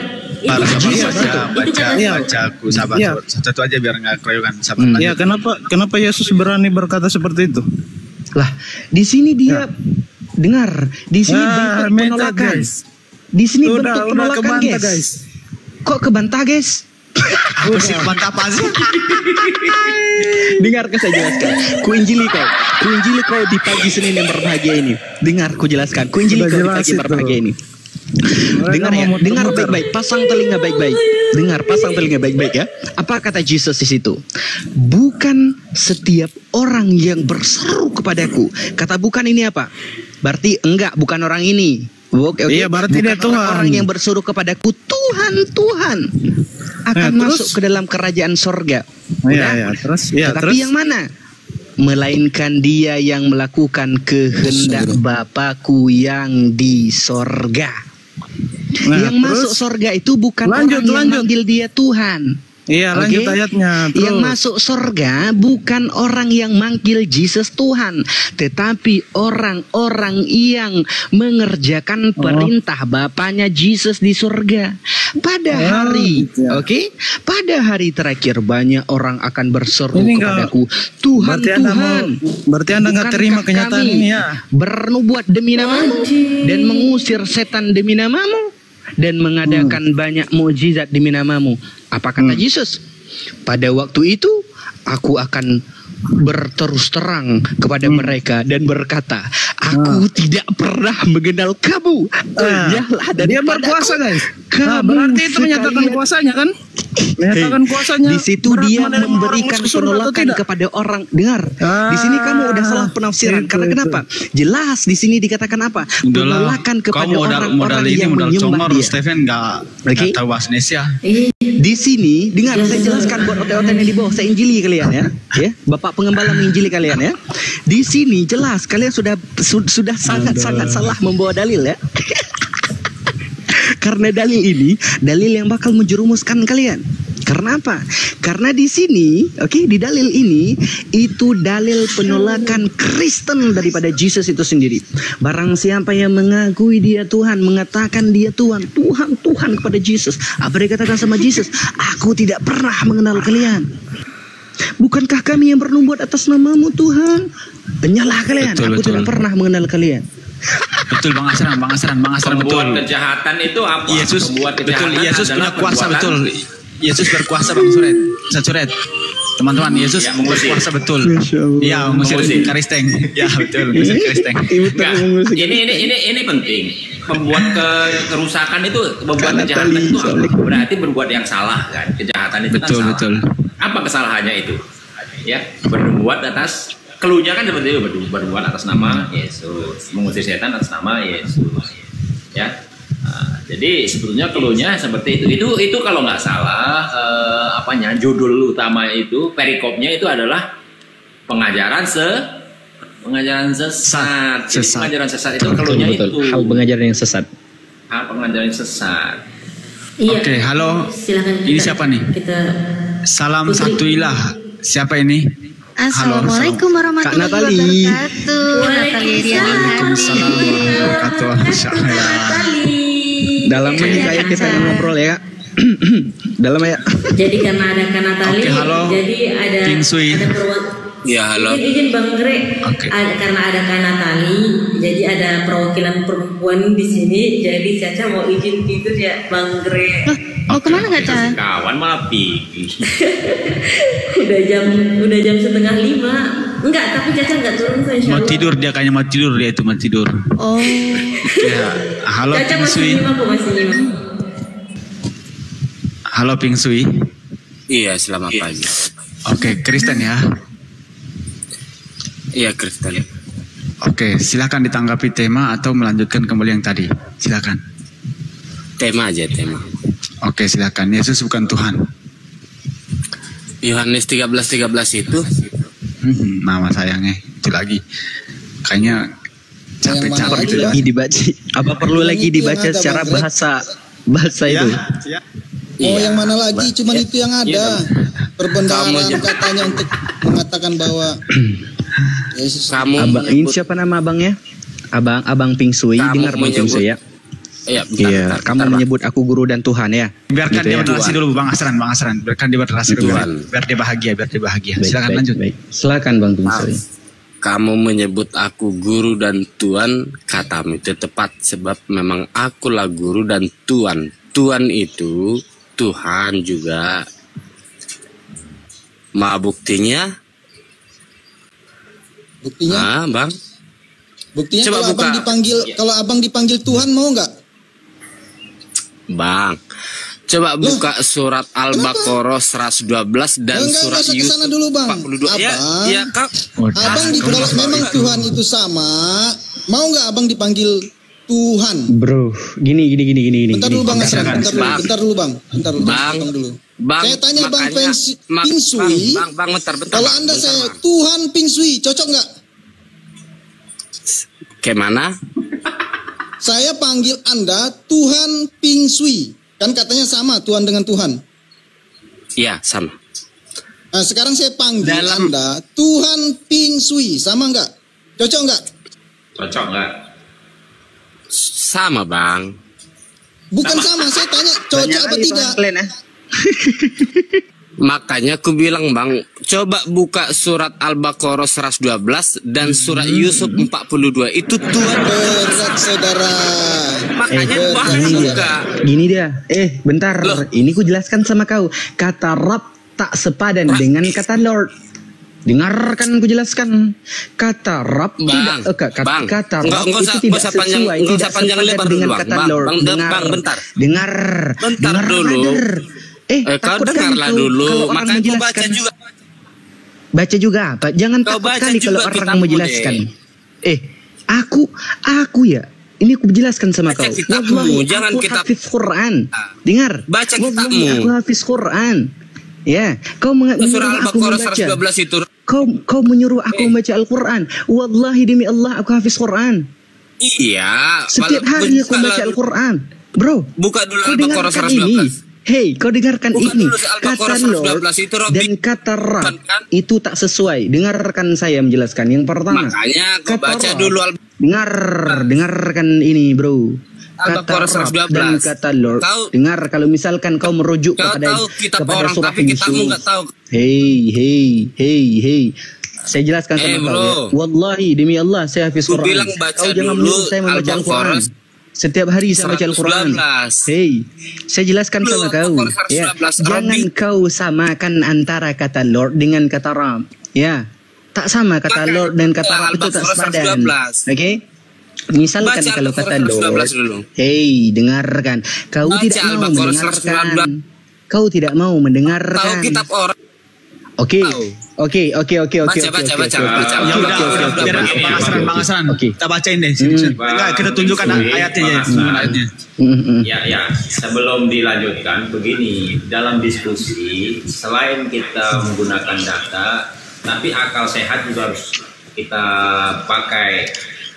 Bacaku, sabar. Satu aja biar nggak keroyokan. Sabar. Ya, kenapa Yesus berani berkata seperti itu? Lah, di sini dia dengar, di sini bentuk penolakan. Di sini bentuk penolakan, guys. Kok kebantah, guys? Apa sih kebantah apa sih? Dengar, saya jelaskan. Kuinjili kau di pagi Senin yang berbahagia ini. Dengar, ku jelaskan. Kuinjili kau di pagi berbahagia ini. Dengar ya, dengar baik-baik. Pasang telinga baik-baik. Dengar, pasang telinga baik-baik ya. Apa kata Jesus di situ? Bukan setiap orang yang berseru kepadaku. Kata bukan ini apa? Berarti enggak, bukan orang ini. Okay. Iya, berarti dia Tuhan. Orang yang berseru kepadaku, Tuhan, Tuhan, akan masuk ke dalam kerajaan sorga. Tetapi yang mana? Melainkan dia yang melakukan kehendak Bapakku yang di sorga. Yang masuk sorga itu bukan orang yang manggil dia Tuhan. Iya, lanjut ayatnya. Terus. Yang masuk sorga bukan orang yang manggil Jesus Tuhan, tetapi orang-orang yang mengerjakan perintah Bapaknya Jesus di sorga. Pada hari, pada hari terakhir banyak orang akan berseru kepadaku, Tuhan, Tuhan. Berarti Anda nggak terima kenyataan ini ya? Bernubuat demi namamu dan mengusir setan demi namamu dan mengadakan banyak mukjizat demi namamu. Apa kata Yesus? Pada waktu itu aku akan berterus terang kepada mereka dan berkata, aku tidak pernah mengenal kamu. Yalah, dan dia berkuasa, guys. Berarti itu menyatakan kuasanya kan? Menyatakan kuasanya. Di situ dia memberikan penolakan kepada orang. Dengar, di sini kamu udah salah penafsiran. Karena kenapa? Jelas di sini dikatakan apa? Penolakan kepada orang-orang yang menyembah dia. Stephen nggak tahu bahasa Indonesia. Di sini, dengar, saya jelaskan buat otak-otak yang di bawah. Saya injili kalian ya. Bapak pengembala menginjili kalian ya. Di sini jelas kalian sudah sangat-sangat salah membawa dalil ya. Karena dalil ini dalil yang bakal menjerumuskan kalian. Karena apa? Karena di sini, di dalil ini itu dalil penolakan Kristen daripada Jesus itu sendiri. Barang siapa yang mengakui dia Tuhan, mengatakan dia Tuhan, Tuhan kepada Jesus. Apa dikatakan sama Jesus? Aku tidak pernah mengenal kalian. Bukankah kami yang bernubuat atas namamu Tuhan? Penyalah kalian. Aku tidak pernah mengenal kalian. Betul, Bang Asran betul. Kejahatan itu apa? Yesus punya kuasa, betul. Yesus berkuasa, Bang Suret. Teman-teman, Yesus berkuasa betul. Iya, mengusir karisteng. Ya, betul, mengusir karisteng. Ini penting. Membuat kerusakan itu, membuat kejahatan itu berarti berbuat yang salah kan? Kejahatan itu kan salah. Betul. Apa kesalahannya itu? Ya, berbuat atas keluhnya kan seperti itu, berbuat atas nama Yesus, mengusir setan atas nama Yesus. Ya. Jadi sebetulnya keluhnya seperti itu. Itu kalau nggak salah judul utama itu perikopnya itu adalah pengajaran sesat. Pengajaran sesat itu keluhnya itu. Hal pengajaran yang sesat. Pengajaran yang sesat. Iya. Oke, halo. Silakan. Ini siapa nih? Salam satu ilah. Siapa ini? Assalamualaikum warahmatullahi wabarakatuh. Waalaikumsalam warahmatullahi wabarakatuh. Dalam menit kayak kita ngobrol ya. Dalam ya. Jadi karena ada Kanatali, jadi ada Ya, halo. Izin Bang Gre, karena ada Kanatali, jadi ada perwakilan perempuan di sini. Jadi Caca mau izin gitu ya, Bang Gre. Mau kemana Caca? Kawan malah pergi. udah jam 4:30. Enggak, tapi Caca enggak turun kok insya Allah. Mau tidur dia, kayaknya mau tidur dia itu, mau tidur. Oh. Ya, halo Caca Ping Sui. masih nyimak. Halo Ping Sui. Iya, selamat pagi. Oke, Kristen ya. Iya, Kristen. Oke, silakan ditanggapi tema atau melanjutkan kembali yang tadi. Silakan. Tema aja, tema. Oke, silakan. Yesus bukan Tuhan. Yohanes 13:13 itu. Mama sayangnya itu lagi. Kayaknya capek-capek itu lagi dibaca. Apa perlu lagi dibaca secara bahasa itu? Oh, yang mana lagi? Cuman itu yang ada. Perbendaharaan katanya untuk mengatakan bahwa Yesus. Abang, ini siapa nama abangnya? Abang Ping Sui. Dengar Bang Ping Sui ya. Iya, kamu menyebut aku guru dan Tuhan ya. Biarkan gitu dia ya? berrelasi dulu Bang Asran. Biarkan dia berrelasi dulu. Biar dia bahagia, Silakan lanjut. Silakan Bang Ping Sui. Kamu menyebut aku guru dan Tuhan, katamu itu tepat sebab memang akulah guru dan Tuhan. Tuhan itu Tuhan juga. Buktinya? Bang. Buktinya Coba kalau buka. Kalau abang dipanggil Tuhan mau nggak? Bang, coba buka surat Al-Baqarah 112 dan surat Yusuf dulu, Bang. 42. Abang, Ya, Kak. Abang kalau memang Tuhan itu sama, mau nggak abang dipanggil Tuhan? Bro, gini. Bentar dulu Bang Asran, bentar dulu Bang. Bang, saya tanya Bang makanya, Ping Sui. Bang, bentar. Kalau Anda saya Tuhan Ping Sui, cocok nggak? Kayak mana? Saya panggil Anda Tuhan Ping Sui. Kan katanya sama Tuhan dengan Tuhan. Iya, sama. Nah, sekarang saya panggil Anda Tuhan Ping Sui. Sama nggak? Cocok nggak? Cocok nggak? Sama, Bang. Bukan sama, saya tanya cocok apa tidak? Makanya aku bilang Bang, coba buka surat Al-Baqarah 112 dan surat Yusuf 42. Itu Tuhan. Berat saudara. Makanya buka. Gini dia. Bentar. Ini ku jelaskan sama kau. Kata Rab tak sepadan dengan kata Lord. Dengarkan ku jelaskan. Kata Rab tidak kata Rab itu tidak sesuai, tidak sepadan dengan kata Lord. Dengar dulu. Kau dengarlah dulu. Makanya kau baca juga. Baca juga apa? Jangan takut kali kalau orang menjelaskan. Aku ya. Ini aku jelaskan sama kau. Wallahi, jangan aku hafiz Quran. Dengar. Baca kitabmu. Aku hafiz Quran. Ya, kau surah Al-Baqarah 112 itu. Kau menyuruh aku membaca Al-Quran. Wallahi demi Allah aku hafiz Quran. Iya. Setiap hari aku membaca Al-Quran. Bro, buka dulu Al-Baqarah 112. Hei, kau dengarkan ini. Kata Lord dan kata Rab itu tak sesuai. Dengarkan saya menjelaskan. Yang pertama, makanya kau baca dulu dengarkan ini, bro. Kata Rab dan kata Lord. Dengar, kalau misalkan kau merujuk kepada surah Yusuf. Hei. Saya jelaskan sama kau ya. Wallahi demi Allah saya hafiz Quran. Kau jangan menyuruh saya membaca Al-Quran. Setiap hari saya baca Al-Quran. Hei, saya jelaskan sama kau. Ya, jangan kau samakan antara kata Lord dengan kata Rab. Ya, tak sama kata Lord dan kata Rab itu tak sepadan. Oke? Misalkan kalau kata Lord, hei, dengarkan. Kau tidak mau mendengarkan. Kau tidak mau mendengarkan. Tahu kitab orang. Oke. Baca. Bang Asran. Kita bacain deh. Kita tunjukkan ayatnya. Ya. Sebelum dilanjutkan, begini, dalam diskusi, selain kita menggunakan data, tapi akal sehat juga harus kita pakai.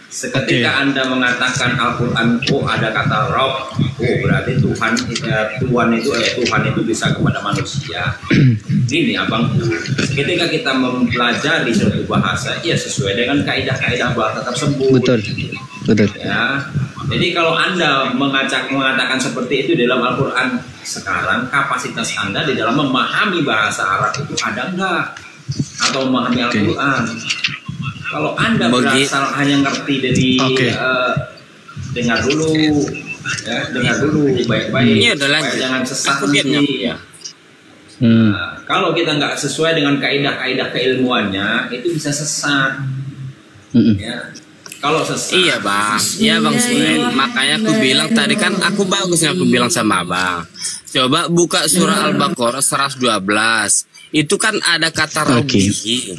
Seketika Anda mengatakan Al-Quran, ada kata Rob, berarti Tuhan itu bisa kepada manusia. gini abang, ketika kita mempelajari suatu bahasa, ya sesuai dengan kaidah-kaidah bahasa tersebut. Betul. Ya, jadi kalau Anda mengatakan seperti itu dalam Al-Quran sekarang, kapasitas Anda di dalam memahami bahasa Arab itu ada enggak? Atau memahami Al-Quran? Kalau Anda berasal hanya ngerti dari dengar dulu, ya, dengar dulu baik-baik, jangan sesat nanti ya. Nah, kalau kita nggak sesuai dengan kaidah-kaidah keilmuannya, itu bisa sesat. Ya. Kalau sesat. Iya bang, bang Suren. Makanya aku bilang tadi kan aku bagusnya aku bilang sama abang. Coba buka surah Al-Baqarah 112. Itu kan ada kata Rabbihi.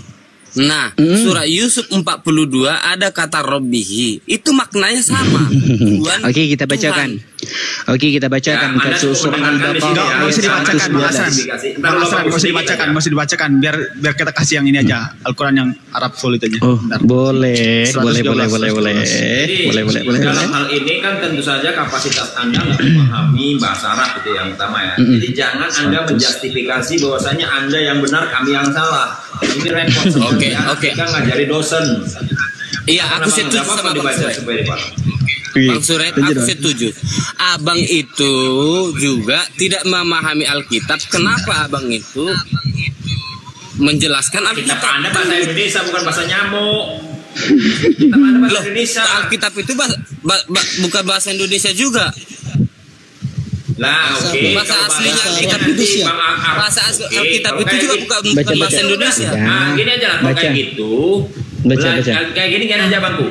Nah, surah Yusuf 42 ada kata Rabbihi. Itu maknanya sama. Oke, kita bacakan. Surah Al-Baqarah. Nggak usah dibacakan. Biar kita kasih yang ini aja. Al-Quran yang Arab solid aja. Oh, boleh. Dalam hal ini kan tentu saja kapasitas Anda nggak memahami bahasa Arab itu yang utama ya. Jadi jangan Anda menjustifikasi bahwasanya Anda yang benar, kami yang salah. Ini repot. Oke. Kita ngajari dosen. Iya, aku setuju sama Bang Suret. Bang Suret, aku setuju. Abang itu juga tidak memahami Alkitab. Kenapa abang itu menjelaskan Alkitab? Anda bahasa Indonesia bukan bahasa nyamuk. Anda bahasa Indonesia. Alkitab itu bukan bahasa Indonesia juga. Lah, bahasa aslinya Alkitab itu bahasa Alkitab itu juga bukan bahasa Indonesia. Nah, gini aja lah, kalau kayak gitu. Kayak gini aja bangku.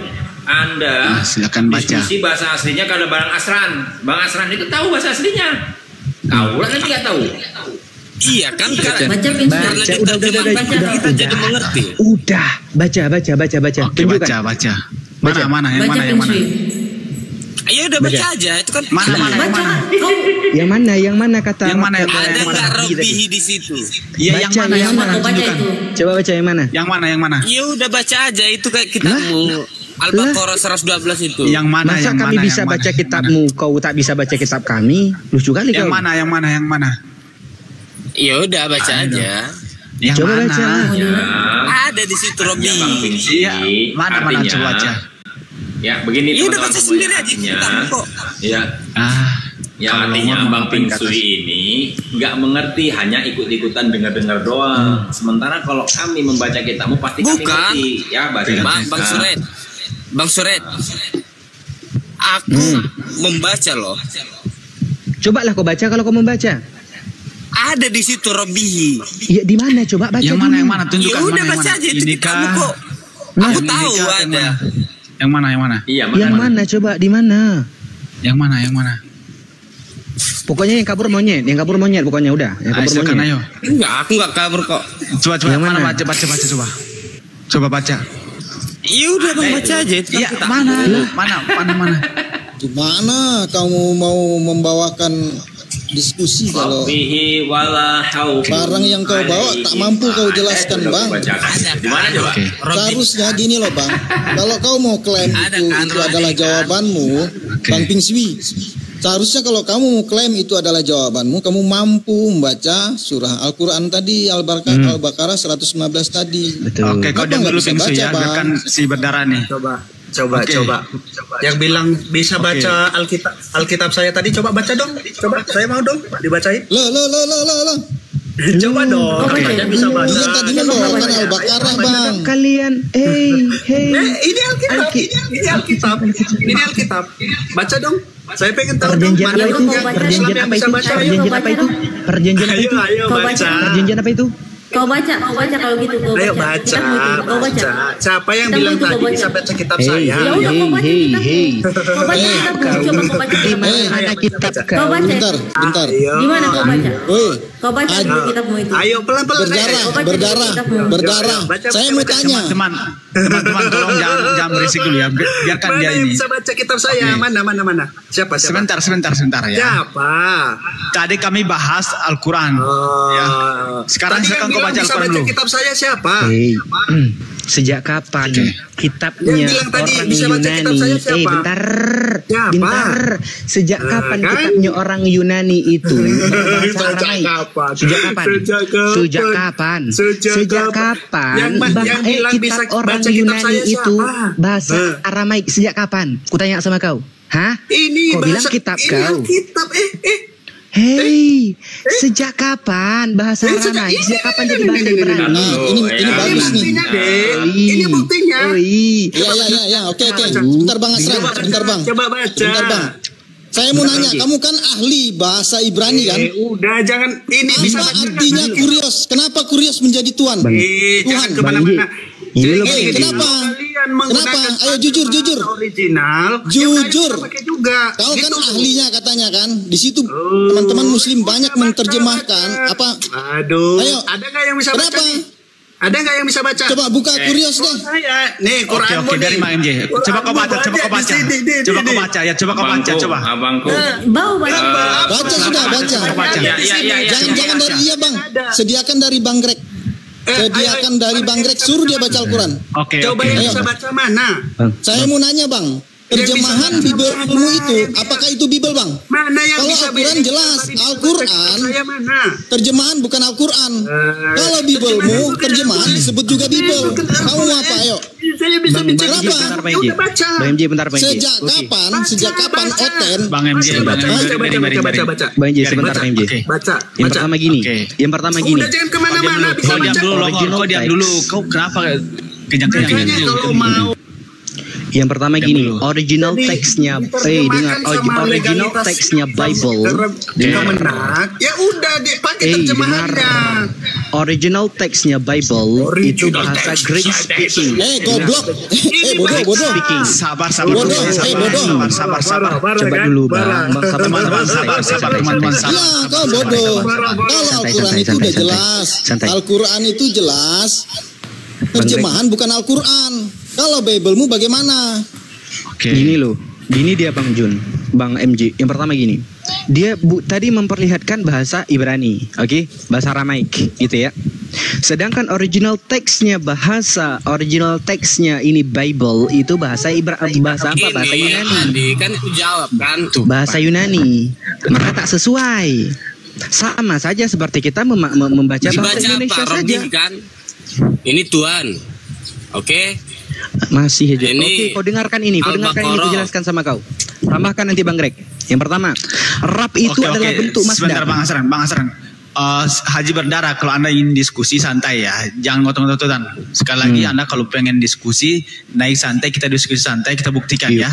Anda silakan baca. Diskusi bahasa aslinya kalau Bang Asran. Bang Asran itu tahu bahasa aslinya. Kau lah kan tidak tahu. Iya kan, udah, kita jadi mengerti. Udah, baca. Oke, baca. Mana yang mana? Ayo udah baca aja, itu kan Yang mana kata? Yang mana? Ada nggak Rabbihi di situ? Iya, yang mana? Coba baca yang mana? Yang mana? Ya udah baca aja, itu kayak kitabmu Al-Baqarah 112 itu. Yang mana? Masa kami bisa baca kitabmu, kau tak bisa baca kitab kami? Lucu kali kau. Yang mana? Ya udah baca aja. Coba baca. Ada di situ Rabbihi. Mana coba baca. Ya begini teman-teman sendiri aja kok. Ya. Ya artinya Bang Pingsui ini nggak mengerti, hanya ikut-ikutan dengar-dengar doang. Sementara kalau kami membaca kitabmu pasti kami ngerti. Ya baca. Bang Suret. Aku membaca loh. Cobalah kau baca kalau kau membaca. Ada di situ Rabbihi. Ya di mana? Coba baca. Yang mana? Tunjukkan. Ya udah baca aja itu kitabmu kok. Aku tahu ada. Yang mana? Iya, yang mana? Coba di mana? Yang mana? Pokoknya yang kabur monyet pokoknya udah. Yang kabur monyet. Ayo. Enggak, aku enggak kabur kok. Coba yang mana? Baca coba. Coba baca. Iya udah Bang baca aja. Iya, mana? Gimana kamu mau membawakan diskusi kalau barang yang kau bawa tak mampu kau jelaskan bang? Gimana coba? Seharusnya gini loh bang, kalau kau mau klaim itu adalah jawabanmu, Bang Pingsui, seharusnya kalau kamu mau klaim itu adalah jawabanmu, kamu mampu membaca surah Al-Quran tadi, Al-Baqarah 115 tadi. Oke, kau dengar dulu Pingsui ya, biarkan si berdarah nih. Coba. Yang bilang bisa baca Alkitab saya tadi, coba baca dong. Coba, saya mau dong dibacain. Lo. Coba dong. Katanya bisa baca. Dia tadi membawakan Al-Baqarah bang. Kalian, Ini Alkitab. Ini Alkitab. Baca dong. Saya pengen tahu perjanjian apa itu? Perjanjian apa itu? Ayo baca. Perjanjian apa itu? Kau baca kalau gitu. Ayo baca. Siapa yang bilang tadi bisa baca kitab saya? Ya udah kau baca kitabmu. Kau baca kitabmu. Coba kau baca Mana kitab kau? Kau baca. Bentar. Di mana kau baca? Kau baca dulu kitabmu itu. Ayo pelan-pelan. Berdarah. Saya mau tanya. Teman-teman tolong jangan berisik dulu ya. Biarkan dia ini. Bisa baca kitab saya. Mana? Siapa? Sebentar ya. Siapa? Tadi kami bahas Al-Quran. Ya. Sekarang kau baca Al-Quran dulu. Kitab saya siapa? Sejak kapan kitabnya orang Yunani? Bentar. Sejak kapan kitabnya orang Yunani itu berbahasa Aramaik? Sejak kapan? Kitab orang Yunani itu bahasa Aramaik sejak kapan? Kutanya sama kau. Hah? Kau bilang kitab kau. Hei, sejak kapan bahasa Aramaik? Sejak kapan jadi bahasa Ibrani? Ini bagus nih. Ini buktinya. Ya. Oke. Bentar Bang Asran, bentar Bang. Coba baca. Bentar Bang. Saya mau nanya, kamu kan ahli bahasa Ibrani kan? Udah, jangan. Ini bisa artinya kurios. Kenapa kurios menjadi Tuhan? Tuhan kemana-mana. Kenapa? Ayo jujur. Original. Jujur. Kau kan ahlinya katanya kan. Di situ teman-teman Muslim banyak menerjemahkan apa? Aduh. Ayo. Ada nggak yang bisa baca? Ada nggak yang bisa baca? Coba buka kurios deh. Nih Quran. Oke, dari Mang MJ. Coba kau baca. Coba kau baca. Coba. Abangku. Baca sudah, baca. Jangan dari dia Bang. Sediakan dari Bang Greg. Sediakan dari Bang Greg, suruh dia baca Al-Quran. Coba yang bisa baca mana? Saya mau nanya Bang, terjemahan Bibelmu itu, apakah itu Bibel Bang? Mana yang kalau bisa Al-Quran jelas, Al-Quran terjemahan bukan Al-Quran. Kalau Bibelmu terjemahan disebut juga Bibel. Kamu apa? Ayo. Saya bisa Kenapa? Bang MJ bentar Bang MJ. Sejak kapan Oten? Bang MJ baca. Bang MJ sebentar Bang MJ. Baca. Yang pertama gini. Udah jangan kemana-mana. Kau diam dulu. Kau kenapa kejang-kejang kalau mau. Yang pertama gini, original teksnya, original teksnya Bible. Ya udah dipakai terjemahannya. Original teksnya Bible itu bahasa Greek speaking. Goblok. Bodoh. Sabar. Coba dulu Bang. Teman-teman sabar. Ya, kau bodoh. Kalau Al-Quran itu udah jelas. Al-Quran itu jelas. Terjemahan bukan Al-Quran. Kalau Biblemu bagaimana? Gini loh. Gini dia Bang Jun, Bang MJ. Yang pertama gini. Dia tadi memperlihatkan bahasa Ibrani, bahasa Aramaik gitu ya. Sedangkan original teksnya ini Bible itu bahasa bahasa apa? Bahasa Yunani. Kan aku jawab kan. Bahasa Yunani. Maka tak sesuai. Sama saja seperti kita membaca bahasa Indonesia saja. Kan? Ini Tuhan. Oke. Masih aja. Oke, kau dengarkan ini. Kau dengarkan ini, aku jelaskan sama kau. Tambahkan nanti Bang Greg. Yang pertama, rab itu adalah bentuk masdar. Sebentar Bang Asran. Haji berdarah, kalau Anda ingin diskusi santai ya, jangan ngotong-ngototan. Sekali lagi Anda kalau pengen diskusi, naik santai, kita diskusi santai, kita buktikan ya.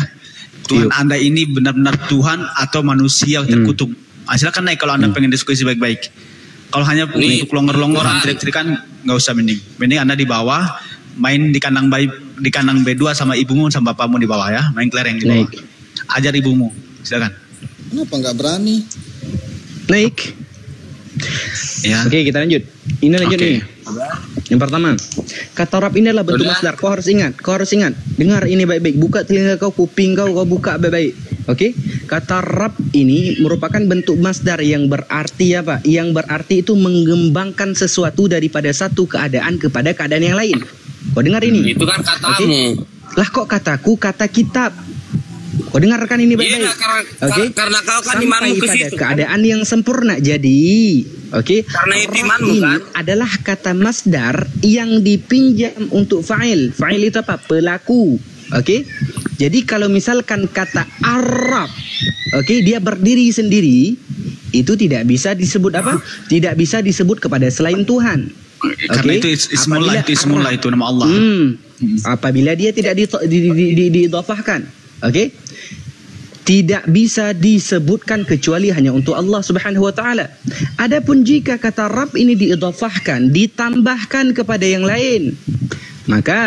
Tuhan Anda ini benar-benar Tuhan atau manusia terkutuk. Silakan naik kalau Anda pengen diskusi baik-baik. Kalau hanya untuk longor-longoran, trik-trikan, nggak usah mending. Mending Anda di bawah, main di kandang B2 sama ibumu sama bapakmu di bawah ya, main kelereng di bawah. Ajar ibumu, silakan. Kenapa nggak berani? Naik. Ya. Oke, kita lanjut. Ini lanjut nih. Yang pertama, kata rab ini adalah bentuk masdar. Kau harus ingat. Dengar ini baik-baik. Buka telinga kau, kuping kau buka baik-baik. Oke? Kata rab ini merupakan bentuk masdar yang berarti apa? Yang berarti itu mengembangkan sesuatu daripada satu keadaan kepada keadaan yang lain. Kau dengar ini? Itu kan katamu. Lah kok kataku, kata kitab. Kau dengarkan ini baik-baik. Karena kau kan imanmu ke situ. Keadaan yang sempurna. Jadi, karena itu imanmu kan. Adalah kata masdar yang dipinjam untuk fa'il. Fa'il itu apa? Pelaku. Jadi kalau misalkan kata Arab, dia berdiri sendiri, itu tidak bisa disebut apa? Tidak bisa disebut kepada selain Tuhan. Karena itu ismullah, itu nama Allah. Apabila dia tidak diidhafahkan, tidak bisa disebutkan kecuali hanya untuk Allah Subhanahu wa taala. Adapun jika kata Rabb ini diidhafahkan, ditambahkan kepada yang lain, maka